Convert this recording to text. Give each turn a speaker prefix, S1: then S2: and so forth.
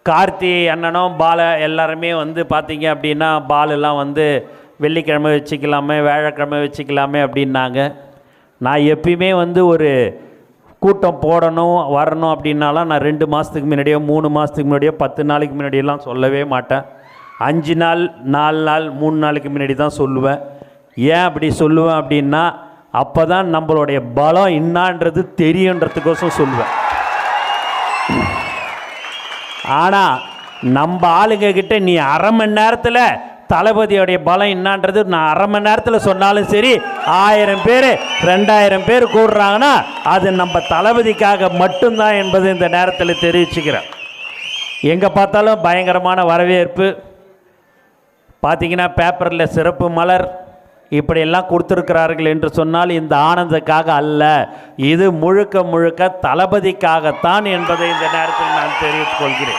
S1: கார்த்தி அண்ணனும் எல்லாருமே வந்து பார்த்தீங்க அப்படின்னா பாலெல்லாம் வந்து வெள்ளிக்கிழமை வச்சுக்கலாமே, வியாழக்கிழமை வச்சுக்கலாமே அப்படின்னாங்க. நான் எப்பயுமே வந்து ஒரு கூட்டம் போடணும் வரணும் அப்படின்னாலாம் நான் 2 மாதத்துக்கு முன்னாடியோ 3 மாதத்துக்கு முன்னாடியோ 10 நாளைக்கு முன்னாடியெல்லாம் சொல்லவே மாட்டேன். 5 நாள் 4 நாள் 3 நாளைக்கு முன்னாடி தான் சொல்லுவேன். ஏன் அப்படி சொல்லுவேன் அப்படின்னா, அப்போ தான் நம்மளுடைய பலம் என்னான்றது தெரியுன்றதுக்கோசம் சொல்லுவேன். ஆனால் நம்ம ஆளுங்க கிட்ட நீ அரை மணி நேரத்தில் தளபதியோடைய பலம் என்னான்றது நான் அரை மணி நேரத்தில் சொன்னாலும் சரி, 1000 பேர் 2000 பேர் கூடுறாங்கன்னா அது நம்ம தளபதிக்காக மட்டும்தான் என்பது இந்த நேரத்தில் தெரிவிச்சுக்கிறேன். எங்கே பார்த்தாலும் பயங்கரமான வரவேற்பு. பார்த்தீங்கன்னா பேப்பரில் சிறப்பு மலர் இப்படியெல்லாம் கொடுத்துருக்கிறார்கள் என்று சொன்னால் இந்த ஆனந்தக்காக அல்ல, இது முழுக்க முழுக்க தளபதிக்காகத்தான் என்பதை இந்த நேரத்தில் நான் தெரிவித்துக் கொள்கிறேன்.